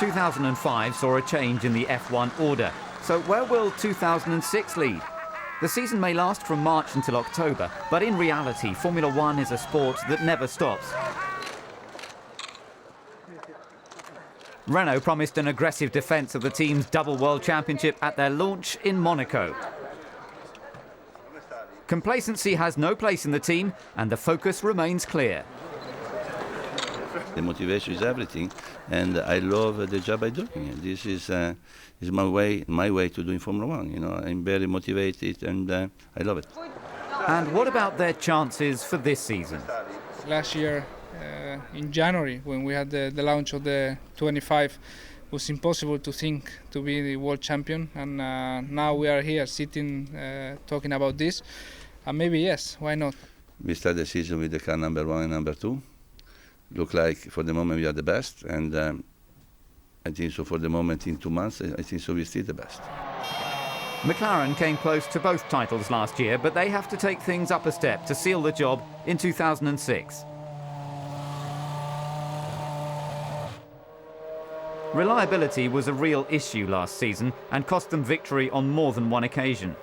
2005 saw a change in the F1 order. So where will 2006 lead? The season may last from March until October, but in reality, Formula One is a sport that never stops. Renault promised an aggressive defence of the team's double world championship at their launch in Monaco. Complacency has no place in the team, and the focus remains clear. The motivation is everything, and I love the job I'm doing. This is my way to do in Formula One. You know, I'm very motivated, and I love it. And what about their chances for this season? Last year, in January, when we had the launch of the 25, it was impossible to think to be the world champion, and now we are here sitting talking about this, and maybe yes, why not? We start the season with the car number 1 and number 2. Look like for the moment we are the best, and I think so for the moment in 2 months, I think so we're still the best. McLaren came close to both titles last year, but they have to take things up a step to seal the job in 2006. Reliability was a real issue last season and cost them victory on more than one occasion.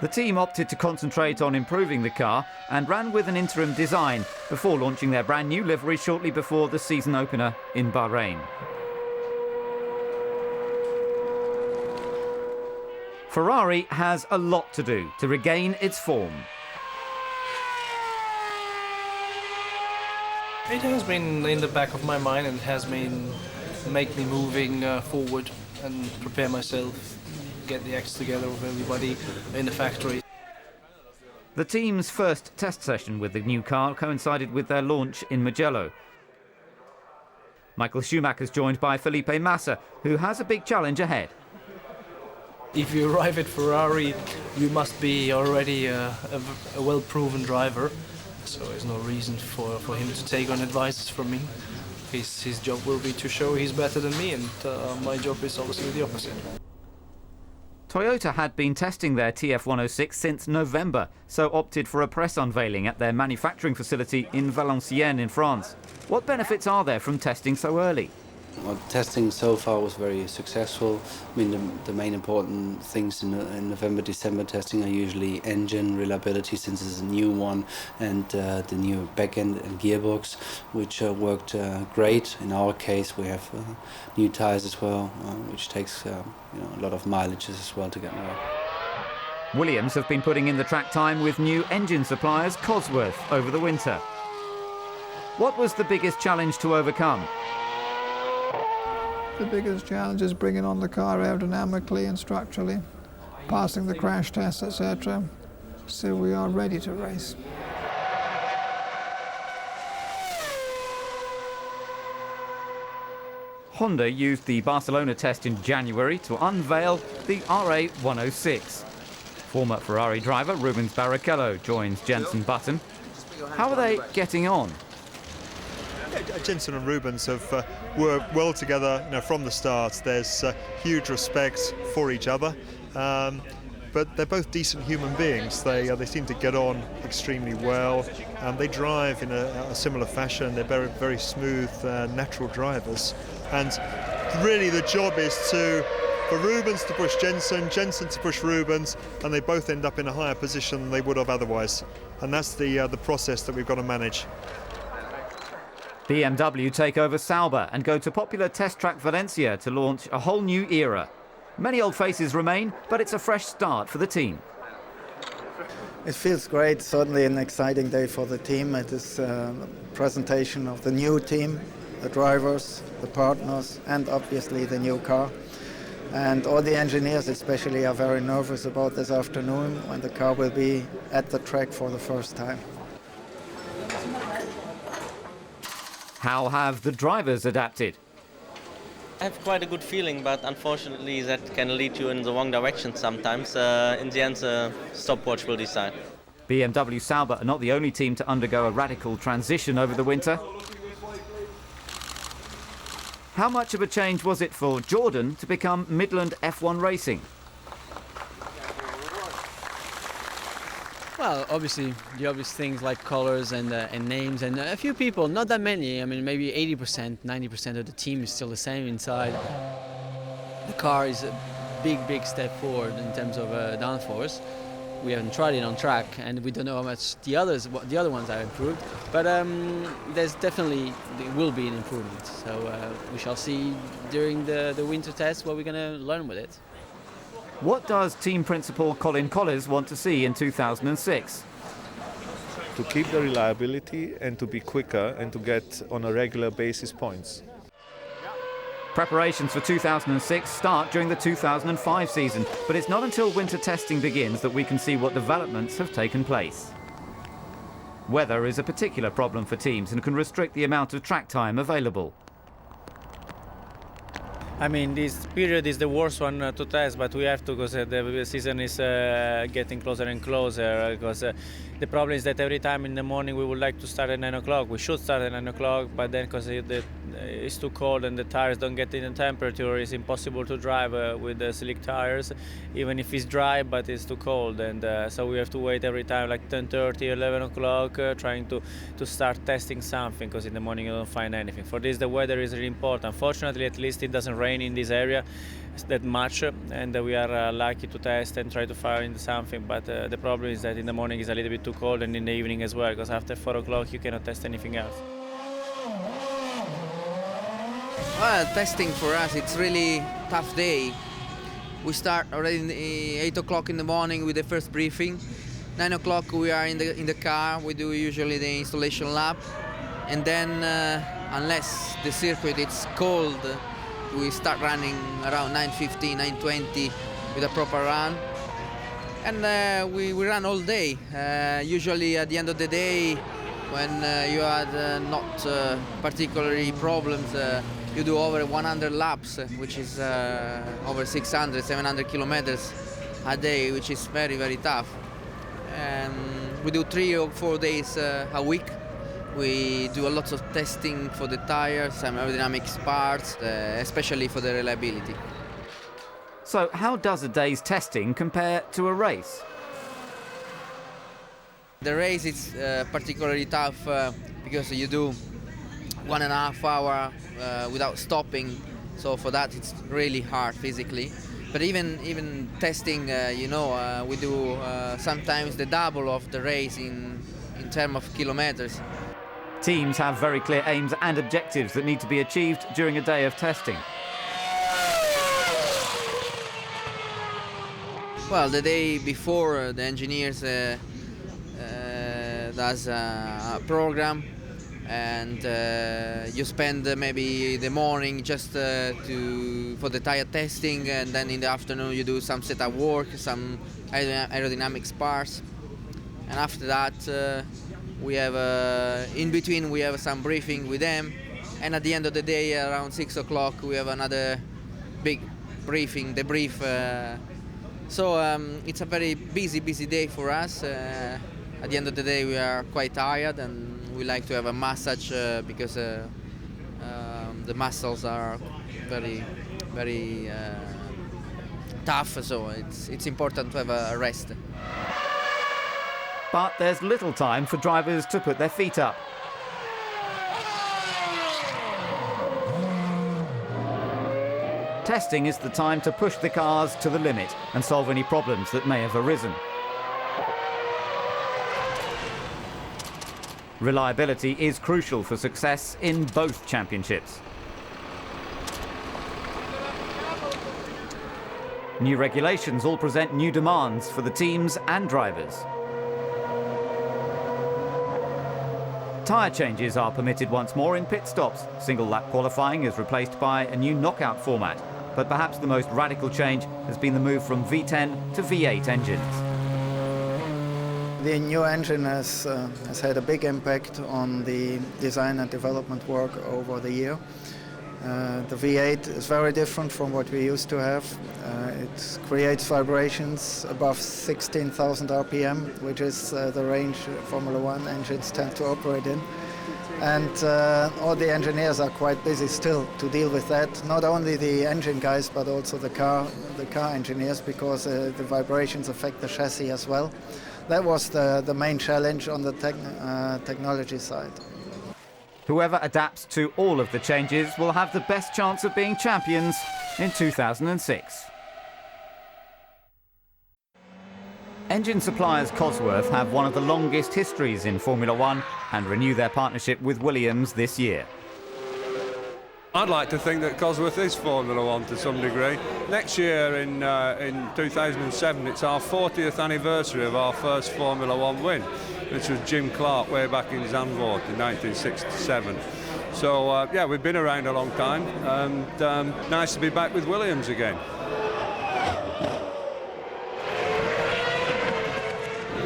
The team opted to concentrate on improving the car and ran with an interim design before launching their brand new livery shortly before the season opener in Bahrain. Ferrari has a lot to do to regain its form. It has been in the back of my mind and has been make me moving forward and prepare myself, get the acts together with everybody in the factory. The team's first test session with the new car coincided with their launch in Mugello. Michael Schumacher's joined by Felipe Massa, who has a big challenge ahead. If you arrive at Ferrari, you must be already a well-proven driver. So there's no reason for him to take on advice from me. His job will be to show he's better than me, and my job is obviously the opposite. Toyota had been testing their TF106 since November, so opted for a press unveiling at their manufacturing facility in Valenciennes in France. What benefits are there from testing so early? Well, testing so far was very successful. I mean, the main important things in November, December testing are usually engine reliability, since it's a new one, and the new back end and gearbox, which worked great. In our case, we have new tires as well, which takes a lot of mileages as well to get right. Williams have been putting in the track time with new engine suppliers Cosworth over the winter. What was the biggest challenge to overcome? The biggest challenge is bringing on the car aerodynamically and structurally, passing the crash tests, etc. So we are ready to race. Honda used the Barcelona test in January to unveil the RA106. Former Ferrari driver Rubens Barrichello joins Jenson Button. How are they getting on? Jenson and Rubens have worked well together from the start. There's huge respect for each other, but they're both decent human beings. They seem to get on extremely well. They drive in a similar fashion. They're very, very smooth, natural drivers. And really the job is for Rubens to push Jenson, Jenson to push Rubens, and they both end up in a higher position than they would have otherwise. And that's the process that we've got to manage. BMW take over Sauber and go to popular test track Valencia to launch a whole new era. Many old faces remain, but it's a fresh start for the team. It feels great, certainly an exciting day for the team. It is a presentation of the new team, the drivers, the partners, and obviously the new car. And all the engineers especially are very nervous about this afternoon when the car will be at the track for the first time. How have the drivers adapted? I have quite a good feeling, but unfortunately that can lead you in the wrong direction sometimes. In the end, the stopwatch will decide. BMW Sauber are not the only team to undergo a radical transition over the winter. How much of a change was it for Jordan to become Midland F1 Racing? Well, obviously, the obvious things like colors and names, and a few people, not that many. I mean, maybe 80%, 90% of the team is still the same inside. The car is a big step forward in terms of downforce. We haven't tried it on track, and we don't know how much the other ones have improved. But there will be an improvement. So we shall see during the winter test what we're going to learn with it. What does team principal Colin Collins want to see in 2006? To keep the reliability and to be quicker and to get on a regular basis points. Preparations for 2006 start during the 2005 season, but it's not until winter testing begins that we can see what developments have taken place. Weather is a particular problem for teams and can restrict the amount of track time available. I mean, this period is the worst one to test, but we have to because the season is getting closer and closer. Because the problem is that every time in the morning we would like to start at 9 o'clock. We should start at 9 o'clock, but then because it's too cold and the tires don't get in the temperature, it's impossible to drive with the slick tires, even if it's dry, but it's too cold. And so we have to wait every time, like 10:30, 11 o'clock, trying to start testing something, because in the morning you don't find anything. For this, the weather is really important. Fortunately, at least it doesn't rain in this area that much, and we are lucky to test and try to find something. But the problem is that in the morning it's a little bit too cold, and in the evening as well, because after 4 o'clock you cannot test anything else. Well, testing for us, it's really tough day. We start already 8 o'clock in the morning with the first briefing. 9 o'clock we are in the car. We do usually the installation lap, and then unless the circuit is cold, we start running around 9:15, 9:20 with a proper run, and we run all day. Usually at the end of the day, when you had not particularly problems, you do over 100 laps, which is over 600, 700 kilometers a day, which is very tough. We do 3 or 4 days a week. We do a lot of testing for the tires, some aerodynamics parts, especially for the reliability. So how does a day's testing compare to a race? The race is particularly tough because you do 1.5 hours without stopping, so for that it's really hard physically. But even testing, we do sometimes the double of the race in terms of kilometers. Teams have very clear aims and objectives that need to be achieved during a day of testing. Well, the day before, the engineers does a program, and you spend maybe the morning just for the tire testing, and then in the afternoon you do some setup work, some aerodynamics parts, and after that we have in between we have some briefing with them, and at the end of the day around 6 o'clock we have another big briefing, debrief. So it's a very busy day for us. At the end of the day we are quite tired, and we like to have a massage because the muscles are very tough, so it's important to have a rest. But there's little time for drivers to put their feet up. Testing is the time to push the cars to the limit and solve any problems that may have arisen. Reliability is crucial for success in both championships. New regulations all present new demands for the teams and drivers. Tyre changes are permitted once more in pit stops. Single lap qualifying is replaced by a new knockout format. But perhaps the most radical change has been the move from V10 to V8 engines. The new engine has had a big impact on the design and development work over the year. The V8 is very different from what we used to have. It creates vibrations above 16,000 RPM, which is the range Formula One engines tend to operate in. And all the engineers are quite busy still to deal with that. Not only the engine guys, but also the car engineers, because the vibrations affect the chassis as well. that was the main challenge on the technology side. Whoever adapts to all of the changes will have the best chance of being champions in 2006. Engine suppliers Cosworth have one of the longest histories in Formula One and renew their partnership with Williams this year. I'd like to think that Cosworth is Formula One to some degree. Next year in 2007 it's our 40th anniversary of our first Formula One win, which was Jim Clark way back in Zandvoort in 1967. So yeah, we've been around a long time, and nice to be back with Williams again.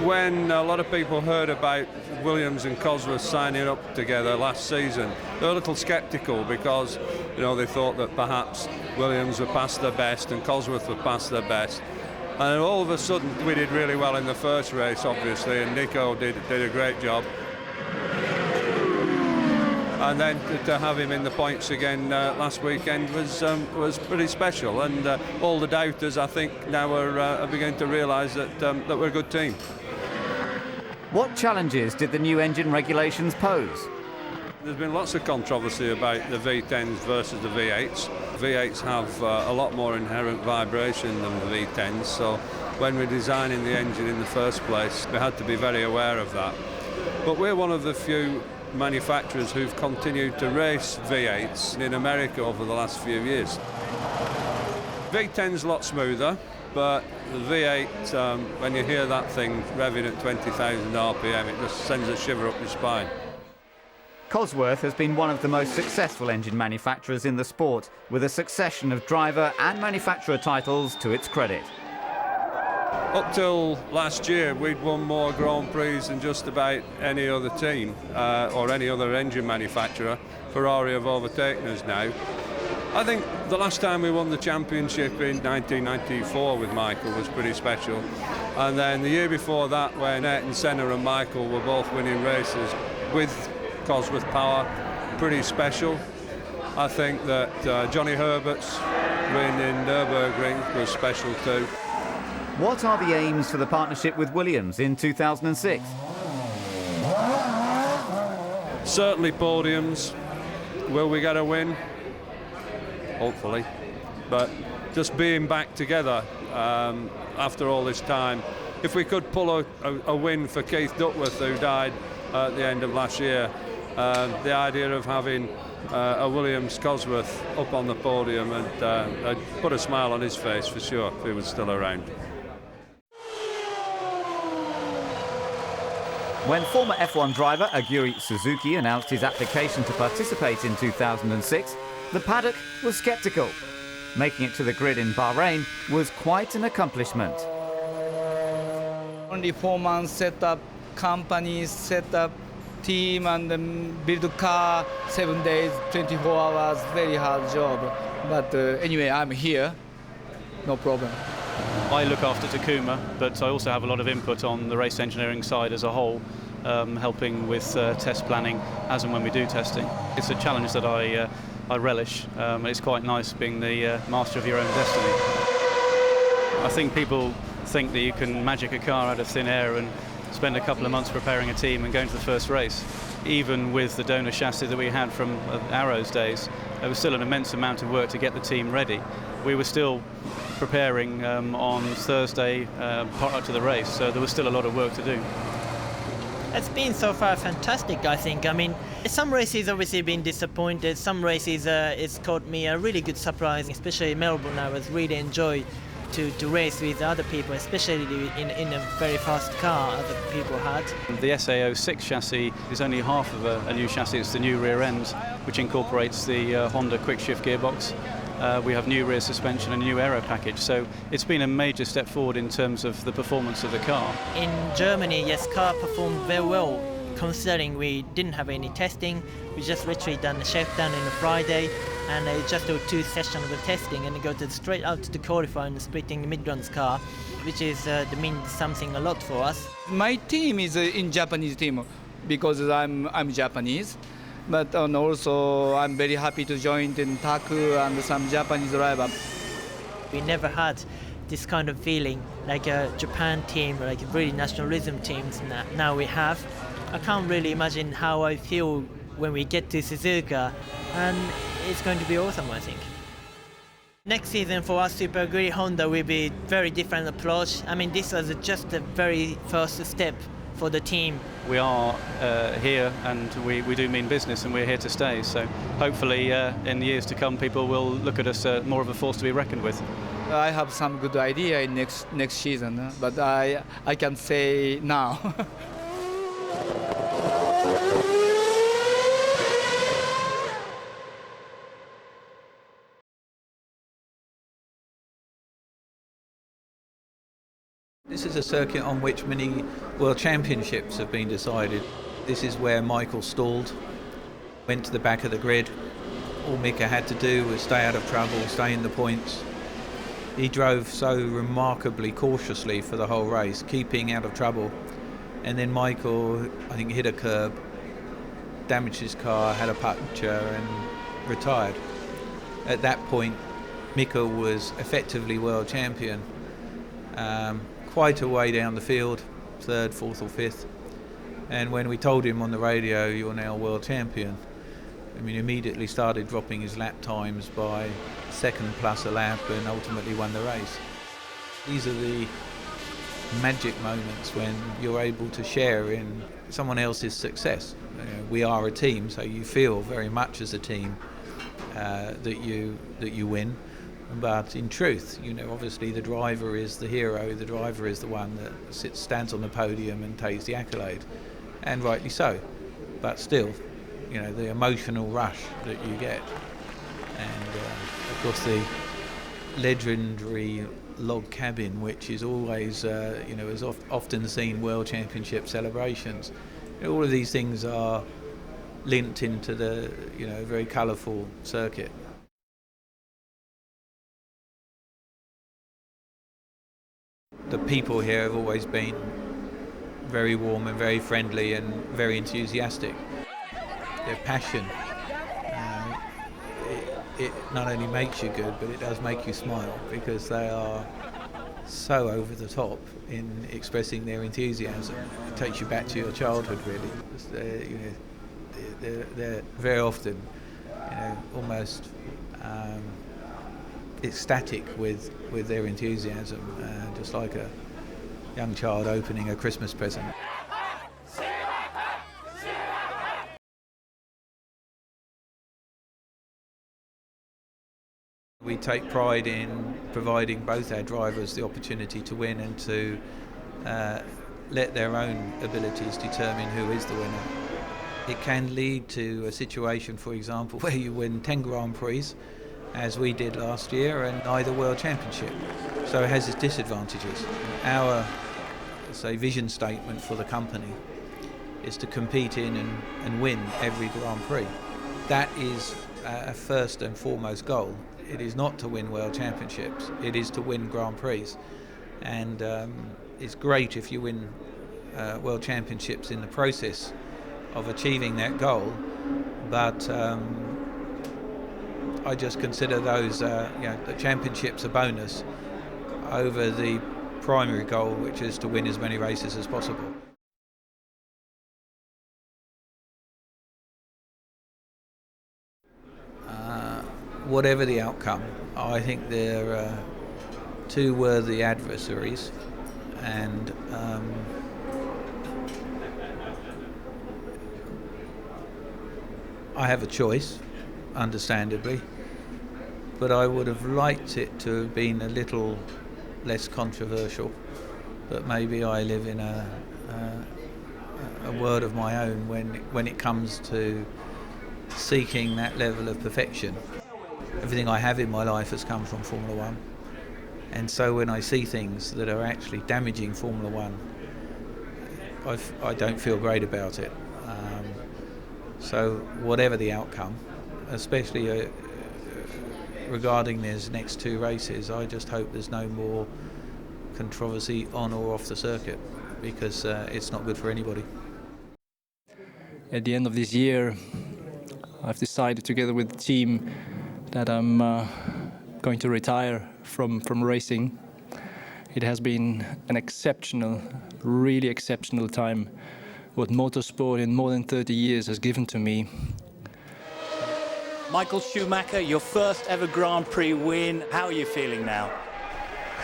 When a lot of people heard about Williams and Cosworth signing up together last season, they were a little sceptical because, you know, they thought that perhaps Williams were past their best and Cosworth were past their best. And all of a sudden, we did really well in the first race, obviously, and Nico did a great job. And then to have him in the points again last weekend was pretty special. And all the doubters, I think, now are beginning to realise that we're a good team. What challenges did the new engine regulations pose? There's been lots of controversy about the V10s versus the V8s. V8s have a lot more inherent vibration than the V10s, so when we're designing the engine in the first place, we had to be very aware of that. But we're one of the few manufacturers who've continued to race V8s in America over the last few years. V10's a lot smoother, but the V8, when you hear that thing revving at 20,000 RPM, it just sends a shiver up your spine. Cosworth has been one of the most successful engine manufacturers in the sport, with a succession of driver and manufacturer titles to its credit. Up till last year, we'd won more Grand Prix than just about any other team or any other engine manufacturer. Ferrari have overtaken us now. I think the last time we won the championship in 1994 with Michael was pretty special. And then the year before that, when Ayrton Senna and Michael were both winning races with Cosworth power, pretty special. I think that Johnny Herbert's win in Nürburgring was special too. What are the aims for the partnership with Williams in 2006? Certainly podiums. Will we get a win? Hopefully. But just being back together after all this time. If we could pull a win for Keith Duckworth, who died at the end of last year, the idea of having a Williams Cosworth up on the podium and put a smile on his face for sure if he was still around. When former F1 driver Aguri Suzuki announced his application to participate in 2006, the paddock was sceptical. Making it to the grid in Bahrain was quite an accomplishment. Only 4 months set up companies, set up team and then build a car, 7 days, 24 hours, very hard job. But anyway, I'm here, no problem. I look after Takuma, but I also have a lot of input on the race engineering side as a whole, helping with test planning as and when we do testing. It's a challenge that I relish. It's quite nice being the master of your own destiny. I think people think that you can magic a car out of thin air and spend a couple of months preparing a team and going to the first race. Even with the donor chassis that we had from Arrow's days, there was still an immense amount of work to get the team ready. We were still preparing on Thursday prior to the race, so there was still a lot of work to do. It's been so far fantastic, I think. I mean, some races obviously been disappointed, some races it's caught me a really good surprise, especially Melbourne. I was really enjoyed to race with other people, especially in a very fast car other people had. The SA06 chassis is only half of a new chassis. It's the new rear end, which incorporates the Honda quick shift gearbox. We have new rear suspension and a new aero package, so it's been a major step forward in terms of the performance of the car. In Germany, yes, car performed very well, considering we didn't have any testing. We just literally done a shakedown on a Friday, and just do 2 sessions of testing and go straight out to the qualifying and splitting the mid-runs car, which is means something a lot for us. My team is in Japanese team because I'm Japanese. But also I'm very happy to join in Taku and some Japanese driver. We never had this kind of feeling, like a Japan team, like really nationalism teams now we have. I can't really imagine how I feel when we get to Suzuka, and it's going to be awesome, I think. Next season for us, Super Aguri Honda will be very different approach. I mean, this was just the very first step for the team. We are here, and we do mean business, and we're here to stay. So hopefully in the years to come, people will look at us more of a force to be reckoned with. I have some good idea in next season, but I can say now. This is a circuit on which many World Championships have been decided. This is where Michael stalled, went to the back of the grid. All Mika had to do was stay out of trouble, stay in the points. He drove so remarkably cautiously for the whole race, keeping out of trouble. And then Michael, I think, hit a curb, damaged his car, had a puncture and retired. At that point, Mika was effectively world champion. Quite a way down the field, third, fourth or fifth. And when we told him on the radio, you're now world champion, I mean, immediately started dropping his lap times by second plus a lap and ultimately won the race. These are the magic moments when you're able to share in someone else's success. We are a team, so you feel very much as a team that you win. But in truth, obviously the driver is the hero, the driver is the one that stands on the podium and takes the accolade, and rightly so. But still, the emotional rush that you get, and of course the legendary log cabin, which is always, is often seen World Championship celebrations. All of these things are linked into the, very colourful circuit. The people here have always been very warm and very friendly and very enthusiastic. Their passion, it not only makes you good, but it does make you smile, because they are so over the top in expressing their enthusiasm. It takes you back to your childhood, really. They're very often, almost ecstatic with their enthusiasm, just like a young child opening a Christmas present. We take pride in providing both our drivers the opportunity to win and to let their own abilities determine who is the winner. It can lead to a situation, for example, where you win 10 Grand Prix, as we did last year, and neither World Championship. So it has its disadvantages. Our, vision statement for the company is to compete in and win every Grand Prix. That is a first and foremost goal. It is not to win World Championships, it is to win Grand Prix. And it's great if you win World Championships in the process of achieving that goal, but I just consider those, the championships a bonus over the primary goal, which is to win as many races as possible. Whatever the outcome, I think they're two worthy adversaries, and I have a choice, understandably, but I would have liked it to have been a little less controversial. But maybe I live in a world of my own when it comes to seeking that level of perfection. Everything I have in my life has come from Formula One, and so when I see things that are actually damaging Formula One, I don't feel great about it. So whatever the outcome, especially regarding these next two races, I just hope there's no more controversy on or off the circuit, because it's not good for anybody. At the end of this year, I've decided together with the team that I'm going to retire from racing. It has been an exceptional, really exceptional time. What motorsport in more than 30 years has given to me. Michael Schumacher, your first ever Grand Prix win. How are you feeling now?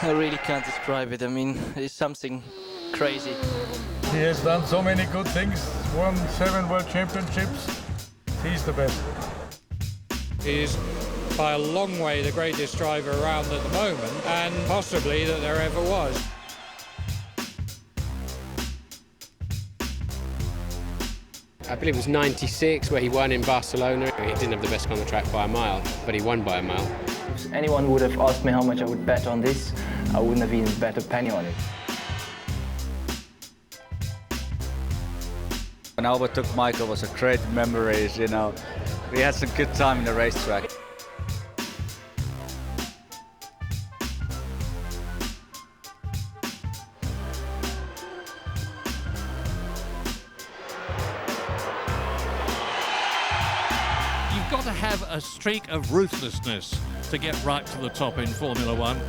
I really can't describe it. I mean, it's something crazy. He has done so many good things, won 7 World Championships. He's the best. He's by a long way the greatest driver around at the moment, and possibly that there ever was. I believe it was 96 where he won in Barcelona. He didn't have the best car on the track by a mile, but he won by a mile. If anyone would have asked me how much I would bet on this, I wouldn't have even bet a penny on it. When I overtook Michael was a great memories, you know. We had some good time in the racetrack. You've got to have a streak of ruthlessness to get right to the top in Formula One.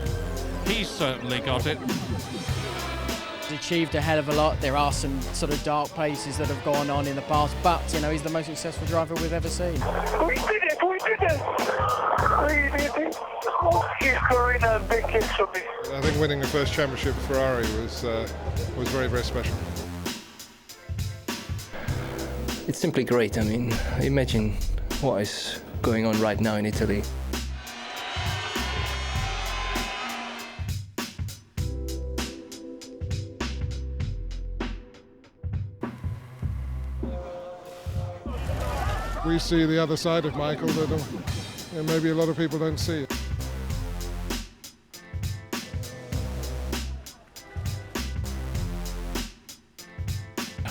He's certainly got it. He's achieved a hell of a lot. There are some sort of dark places that have gone on in the past, but you know, he's the most successful driver we've ever seen. We did it! We did it! We did it! He's scoring a big kiss for me. I think winning the first championship for Ferrari was very, very special. It's simply great. I mean, imagine what is going on right now in Italy. We see the other side of Michael that maybe a lot of people don't see.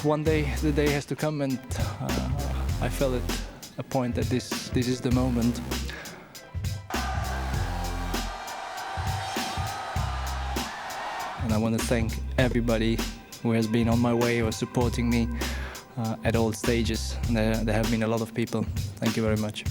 One day, the day has to come, and I felt at a point that this is the moment. And I want to thank everybody who has been on my way or supporting me at all stages. There have been a lot of people. Thank you very much.